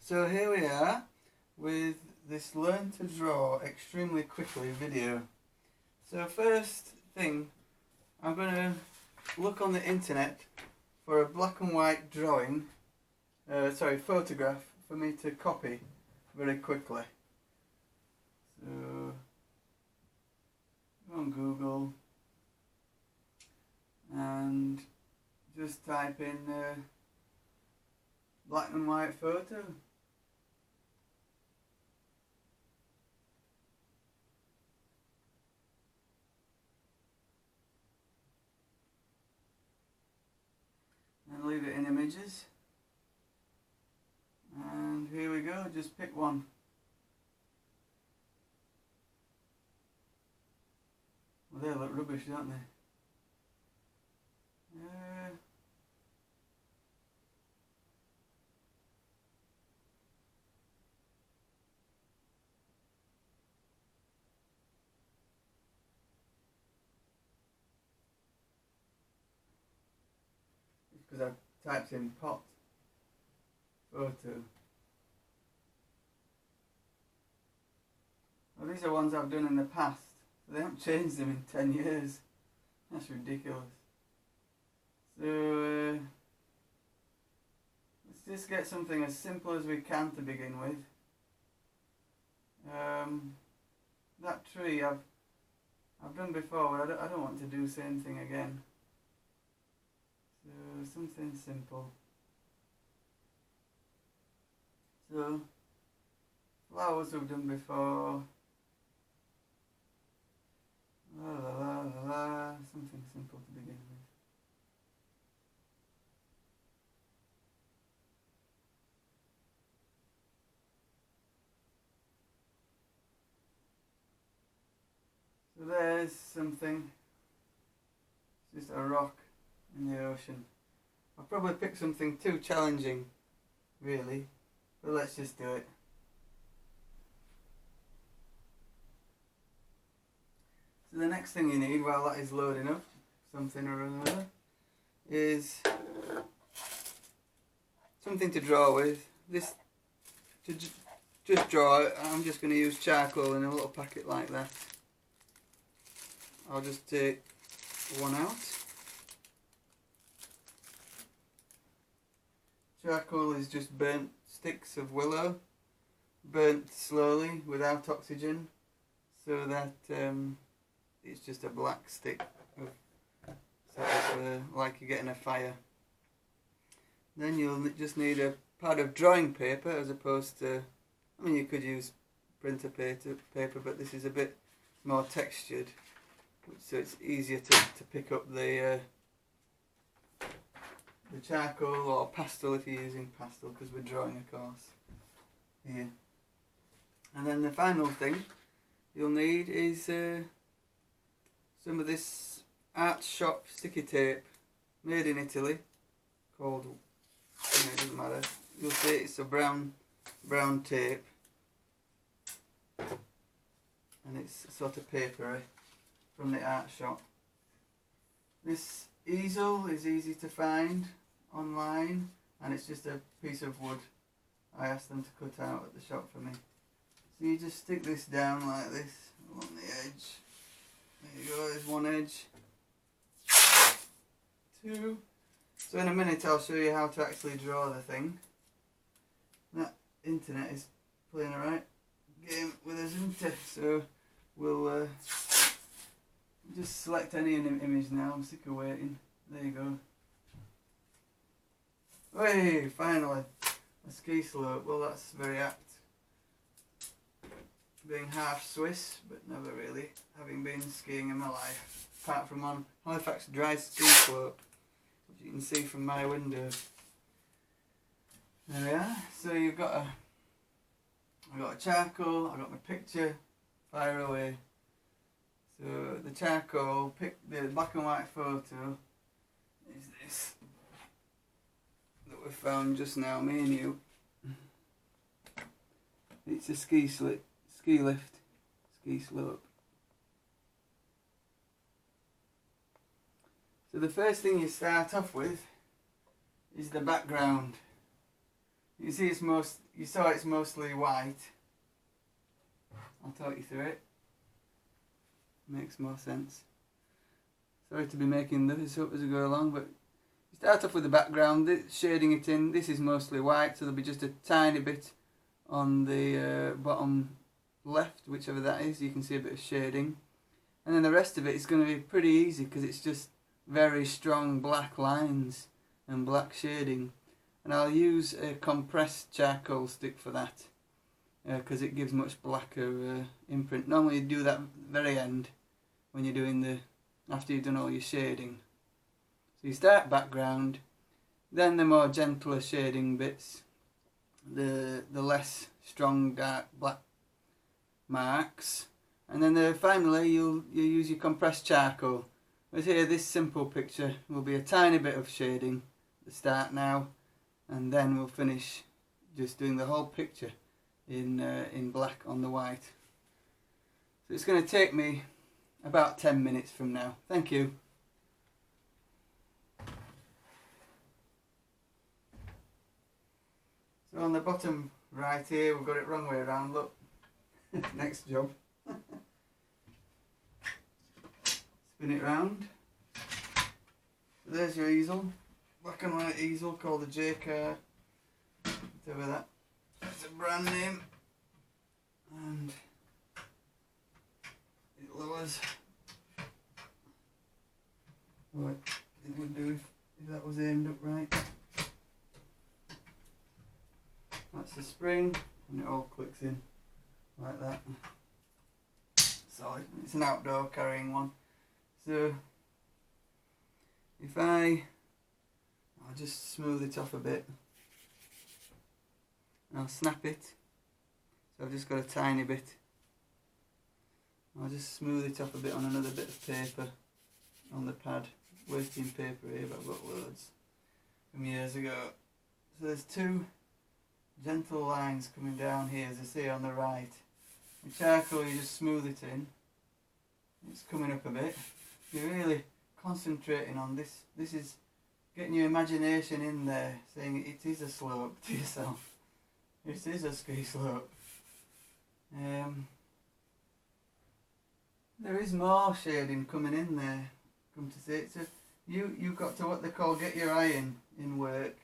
So here we are with this Learn to Draw Extremely Quickly video. So first thing, I'm going to look on the internet for a black and white drawing, photograph for me to copy very quickly. So go on Google and just type in black and white photo. And leave it in images. And here we go, just pick one. Well, they look rubbish, don't they? Because I've typed in pot photo. Well, these are ones I've done in the past. They haven't changed them in 10 years. That's ridiculous. So let's just get something as simple as we can to begin with. That tree I've done before, but I don't want to do the same thing again. So something simple. So flowers we've done before. La la la la la. Something simple to begin with. So there's something. It's just a rock in the ocean. I'll probably pick something too challenging, really, but let's just do it. So the next thing you need while that is loading up, something or another, is something to draw with. This, to just draw it, I'm just going to use charcoal in a little packet like that. I'll just take one out. Charcoal is just burnt sticks of willow, burnt slowly without oxygen, so that it's just a black stick of like you get in a fire. Then you'll just need a pad of drawing paper as opposed to, I mean, you could use printer paper, but this is a bit more textured, so it's easier to pick up the charcoal or pastel if you're using pastel, because we're drawing, of course, here. And then the final thing you'll need is some of this art shop sticky tape made in Italy called, it doesn't matter, you'll see it's a brown tape, and it's sort of papery from the art shop. This easel is easy to find online, and it's just a piece of wood I asked them to cut out at the shop for me. So you just stick this down like this along the edge. There you go, there's one edge. Two. So in a minute I'll show you how to actually draw the thing. That internet is playing a right game with us, isn't it? So we'll just select any image now. I'm sick of waiting. There you go. Hey, finally, a ski slope. Well, that's very apt. Being half Swiss, but never really having been skiing in my life, apart from on Halifax Dry Ski Slope, which you can see from my window. There we are. So you've got I've got a charcoal. I've got my picture. Fire away. So the charcoal, the black and white photo is this that we found just now, me and you. It's a ski slope. So the first thing you start off with is the background. You see you saw it's mostly white. I'll talk you through it. Makes more sense. Sorry to be making this up as we go along, but you start off with the background, shading it in. This is mostly white, so there'll be just a tiny bit on the bottom left, whichever that is. You can see a bit of shading. And then the rest of it is going to be pretty easy because it's just very strong black lines and black shading. And I'll use a compressed charcoal stick for that because it gives much blacker imprint. Normally you do that very end when you're doing after you've done all your shading. So you start background, then the more gentler shading bits, the less strong dark black marks, and then finally you use your compressed charcoal. But here, this simple picture will be a tiny bit of shading at the start now, and then we'll finish just doing the whole picture in black on the white. So it's going to take me about 10 minutes from now. Thank you. So on the bottom right here, we've got it wrong way around, look. Next job. Spin it round. So there's your easel. Black and white easel called the Jacquard. Whatever that. That's a brand name. And it lowers what it would do if that was aimed up right. That's the spring, and it all clicks in like that. So it's an outdoor carrying one. So if I'll just smooth it off a bit, and I'll snap it. So I've just got a tiny bit. I'll just smooth it off a bit on another bit of paper on the pad. Wasting paper here, but I've got loads from years ago. So there's two gentle lines coming down here, as I see on the right. With charcoal, you just smooth it in. It's coming up a bit. You're really concentrating on this. This is getting your imagination in there, saying it is a slope to yourself. It is a ski slope. There is more shading coming in there. Come to see it. So you've got to what they call get your eye in work,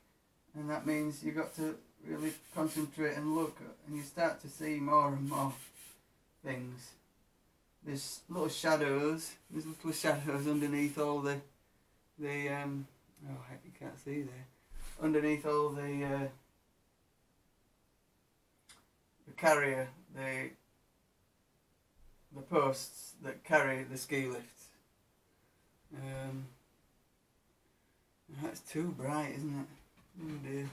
and that means you've got to really concentrate and look, and you start to see more and more things. There's little shadows. There's little shadows underneath all the oh heck, you can't see there. Underneath all the carrier, the posts that carry the ski lifts. That's too bright, isn't it? Oh dear.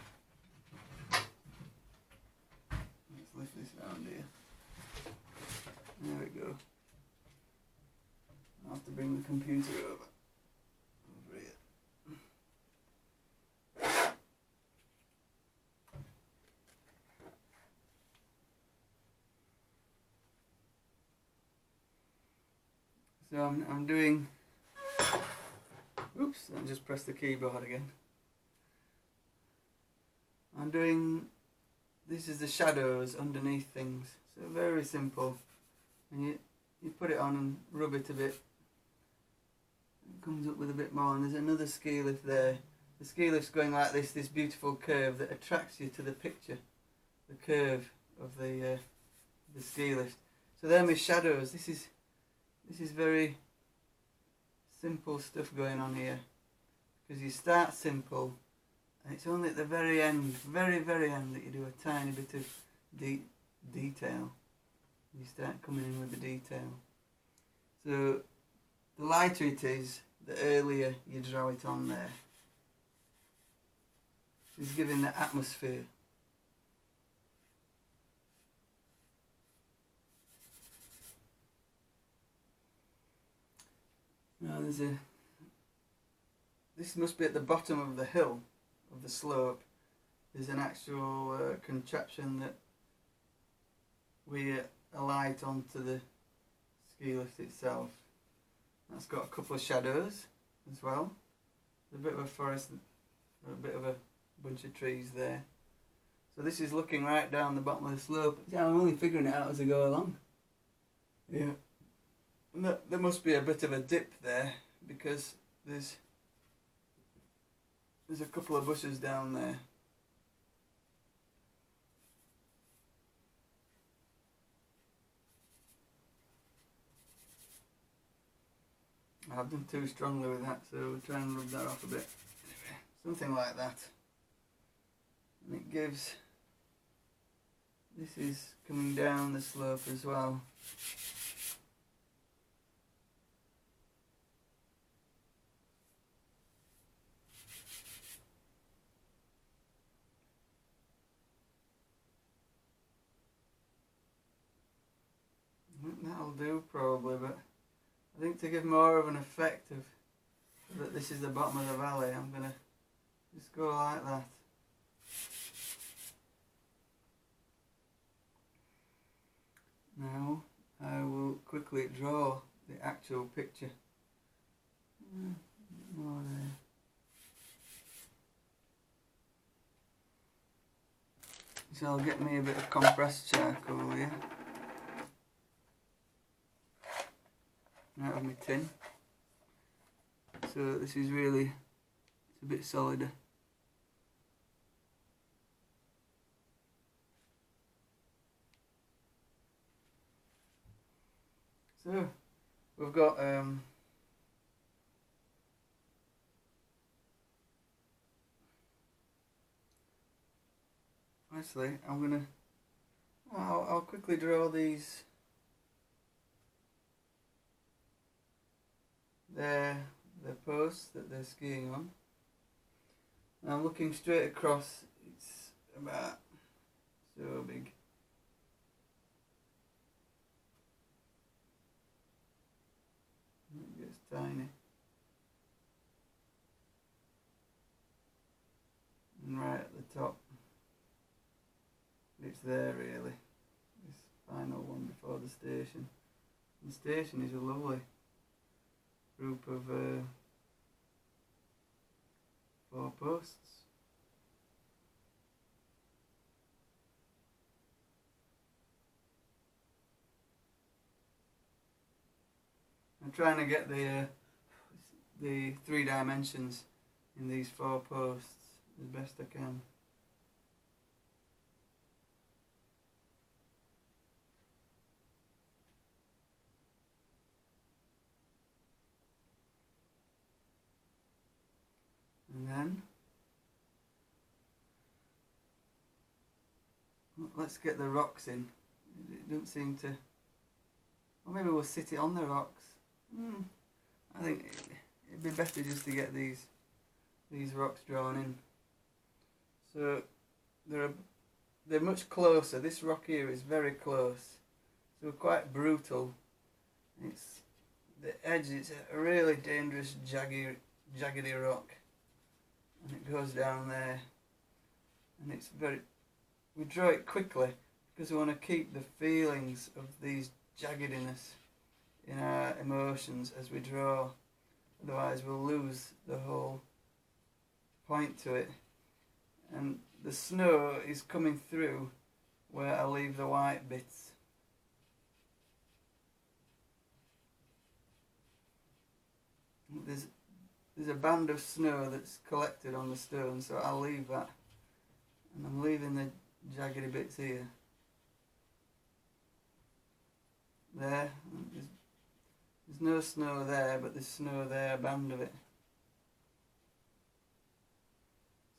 Let's lift this round here. There we go. I'll have to bring the computer over here. So I'm doing. Oops! I just pressed the keyboard again. I'm doing. This is the shadows underneath things. So very simple, and you put it on and rub it a bit. It comes up with a bit more, and there's another ski lift there. The ski lift's going like this beautiful curve that attracts you to the picture, the curve of the ski lift. So there are my shadows. This is very simple stuff going on here, because you start simple, and it's only at the very end, very end, that you do a tiny bit of detail. You start coming in with the detail. So the lighter it is, the earlier you draw it on there. It's giving the atmosphere. Now this must be at the bottom of the hill, of the slope. There's an actual contraption that we alight onto the ski lift itself. That's got a couple of shadows as well. There's a bit of a forest, a bit of a bunch of trees there. So this is looking right down the bottom of the slope. Yeah, I'm only figuring it out as I go along. Yeah. There must be a bit of a dip there because there's a couple of bushes down there. I've done too strongly with that, so we'll try and rub that off a bit. Anyway, something like that. And it gives... This is coming down the slope as well. That'll do probably, but I think to give more of an effect of that this is the bottom of the valley, I'm going to just go like that. Now I will quickly draw the actual picture. More there. So I'll get me a bit of compressed charcoal here. Out of my tin. So this is really, it's a bit solider. So we've got actually I'll quickly draw these. They're the posts that they're skiing on. And I'm looking straight across. It's about so big. It gets tiny. And right at the top. It's there really. This final one before the station. The station is a lovely group of 4 posts. I'm trying to get the 3 dimensions in these 4 posts as best I can. And then let's get the rocks in. It doesn't seem to... Or maybe we'll sit it on the rocks. I think it'd be better just to get these rocks drawn in. So they're much closer. This rock here is very close. So quite brutal. It's the edge. It's a really dangerous jaggedy rock. And it goes down there, and it's very, we draw it quickly because we want to keep the feelings of these jaggediness in our emotions as we draw, otherwise we'll lose the whole point to it. And the snow is coming through where I leave the white bits. There's a band of snow that's collected on the stone, so I'll leave that. And I'm leaving the jaggedy bits here. There. There's no snow there, but there's snow there, a band of it.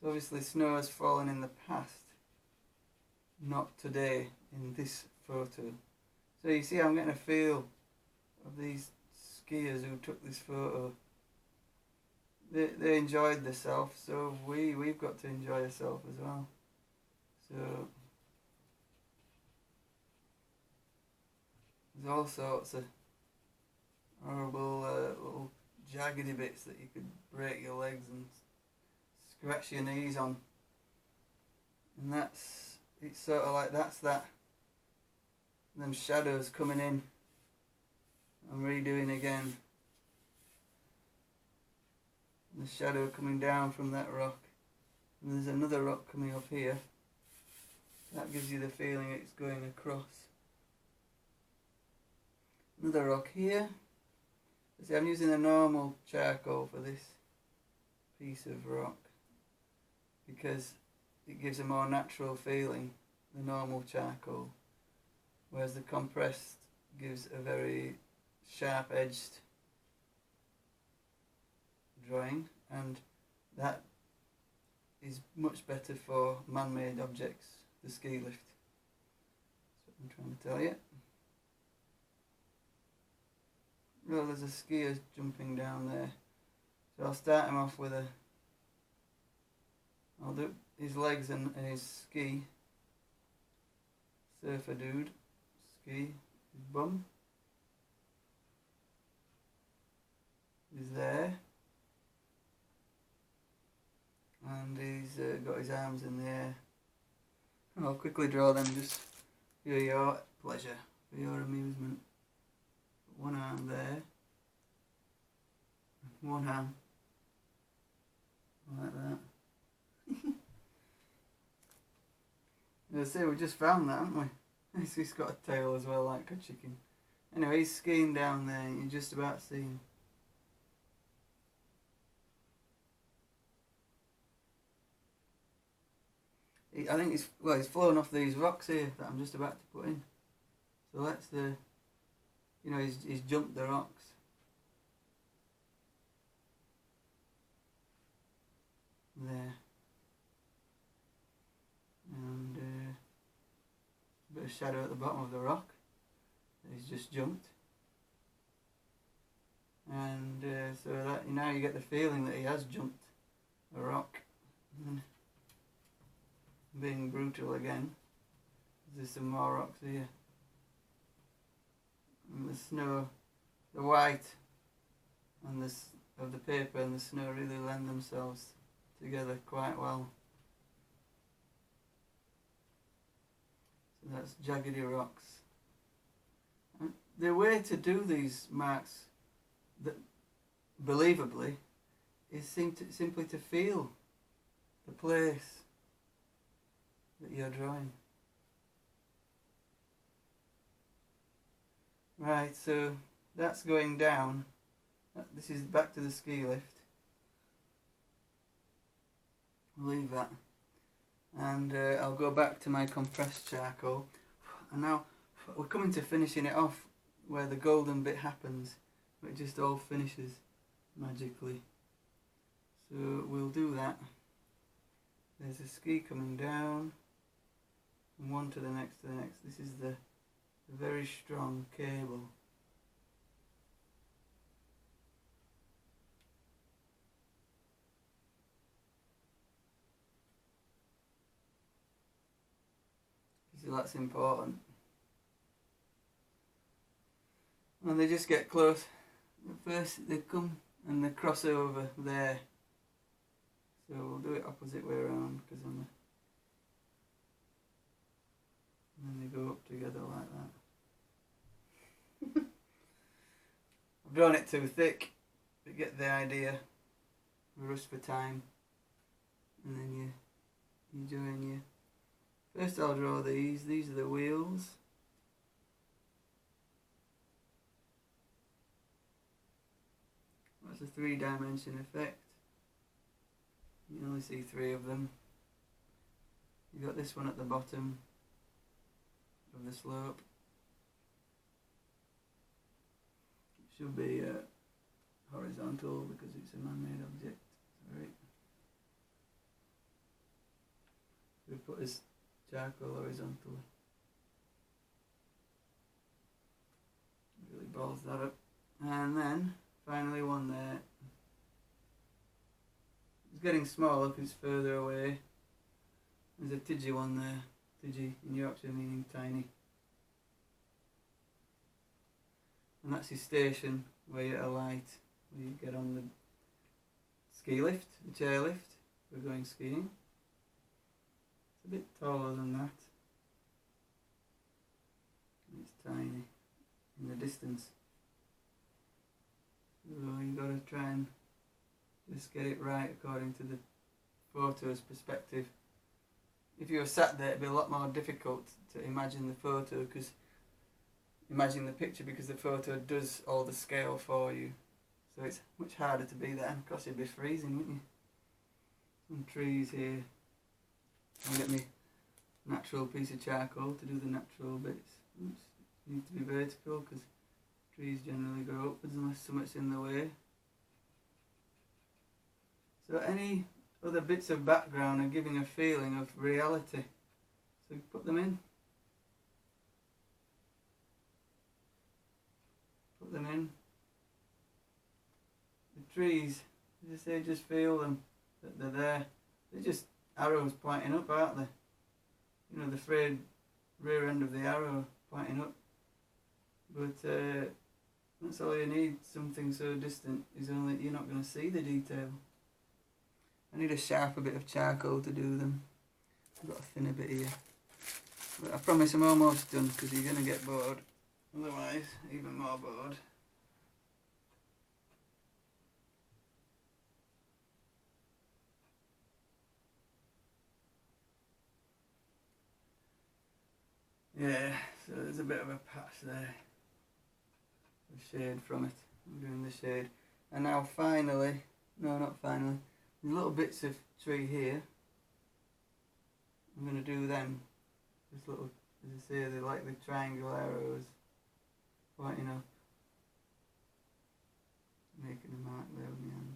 So obviously snow has fallen in the past, not today in this photo. So you see I'm getting a feel of these skiers who took this photo. They enjoyed themselves, so we've got to enjoy ourselves as well. So there's all sorts of horrible little jaggedy bits that you could break your legs and scratch your knees on. And it's sort of like them shadows coming in and redoing again. The shadow coming down from that rock, and there's another rock coming up here, That gives you the feeling it's going across. Another rock here. See, I'm using a normal charcoal for this piece of rock because it gives a more natural feeling, the normal charcoal, whereas the compressed gives a very sharp edged drawing, and that is much better for man-made objects, the ski lift. That's what I'm trying to tell you. Well, there's a skier jumping down there, so I'll start him off with I'll do his legs and his ski. Surfer dude, ski, his bum is there, and he's got his arms in the air. I'll quickly draw them just for your pleasure, for your amusement. One arm there, one arm like that. As I say, we just found that, haven't we? He's got a tail as well, like a chicken. Anyway, he's skiing down there, and you just about see him. I think he's flown off these rocks here that I'm just about to put in. So that's the, you know, he's jumped the rocks. There. And a bit of shadow at the bottom of the rock. He's just jumped. And so that now you get the feeling that he has jumped a rock. And being brutal again. There's some more rocks here. And the snow, the white and of the paper and the snow really lend themselves together quite well. So that's jaggedy rocks. And the way to do these marks, that believably, is simply to feel the place that you're drawing. Right, so that's going down. This is back to the ski lift. I'll leave that. And I'll go back to my compressed charcoal. And now we're coming to finishing it off where the golden bit happens. It just all finishes magically. So we'll do that. There's a ski coming down. From one to the next to the next. This is the very strong cable. So that's important. And they just get close. First they come and they cross over there. So we'll do it opposite way around because and then they go up together like that. I've drawn it too thick, but get the idea. Rush for time, and then you join you. First I'll draw these. These are the wheels. That's a 3-dimension effect. You can only see 3 of them. You've got this one at the bottom of the slope. It should be horizontal because it's a man-made object. Sorry. We put this charcoal horizontally. Really balls that up. And then finally one there. It's getting smaller because it's further away. There's a tidgy one there. Tidgy in Yorkshire meaning tiny. And that's his station where you alight, where you get on the ski lift, the chair lift. We're going skiing. It's a bit taller than that. It's tiny in the distance. So you've got to try and just get it right according to the photo's perspective. if you were sat there, it'd be a lot more difficult to imagine the photo, because imagine the picture, because the photo does all the scale for you. So it's much harder to be there. And of course, you'd be freezing, wouldn't you? Some trees here. I'll get me natural piece of charcoal to do the natural bits. Oops. Need to be vertical because trees generally grow upwards unless something's in the way. So any other bits of background are giving a feeling of reality. So put them in. Put them in. The trees, as I say, just feel them, that they're there. They're just arrows pointing up, aren't they? You know, the frayed rear end of the arrow pointing up. But that's all you need. Something so distant is only you're not going to see the detail. I need a sharper bit of charcoal to do them. I've got a thinner bit here. But I promise I'm almost done, because you're going to get bored. Otherwise, even more bored. Yeah, so there's a bit of a patch there. The shade from it. I'm doing the shade. And now finally, no, not finally, there's little bits of tree here. I'm going to do them. Just little, as I say, they're like the triangle arrows pointing up. Making a mark there with my hand.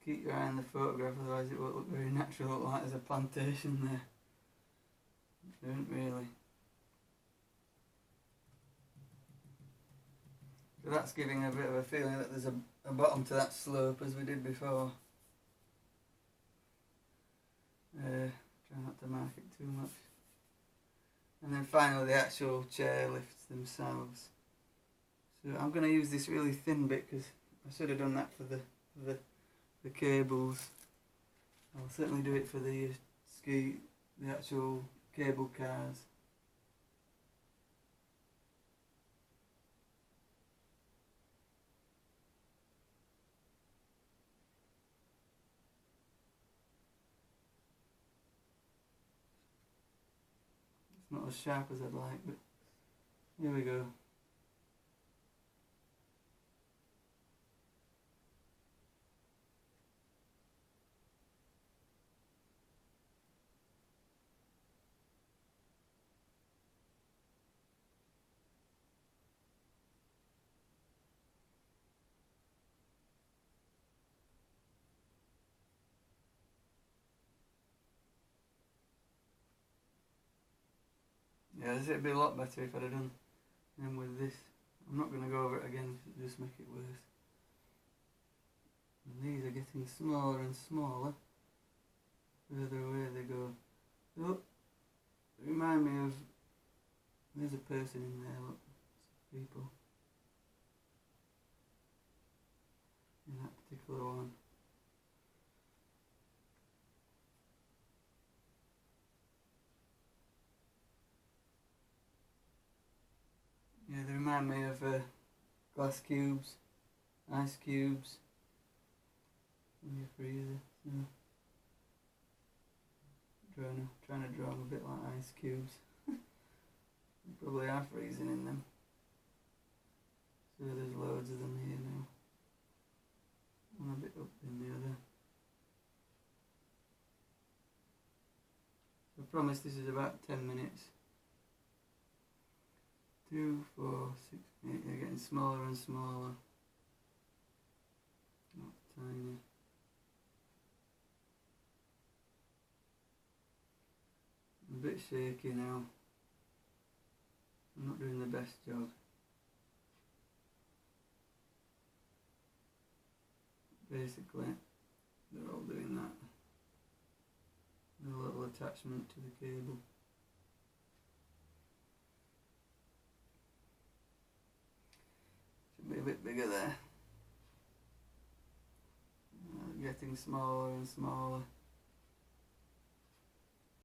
Keep your eye on the photograph, otherwise it won't look very natural. It'll look like there's a plantation there. It isn't really. So that's giving a bit of a feeling that there's a bottom to that slope, as we did before. Try not to mark it too much. And then finally the actual chair lifts themselves. So I'm going to use this really thin bit, because I should have done that for the cables. I'll certainly do it for the actual cable cars. It's not as sharp as I'd like, but here we go. Yeah, it'd be a lot better if I'd have done them with this. I'm not going to go over it again, it'll just make it worse. And these are getting smaller and smaller further away they go. Look, remind me of, there's a person in there, look, people in that particular one. Yeah, they remind me of glass cubes, ice cubes in your freezer. So, trying to draw them a bit like ice cubes. You probably are freezing in them. So there's loads of them here now. One a bit up in the other. I promise this is about 10 minutes. 2, 4, 6, 8, they're getting smaller and smaller. Not tiny. I'm a bit shaky now. I'm not doing the best job. Basically, they're all doing that. A little attachment to the cable. Should be a bit bigger there. Getting smaller and smaller.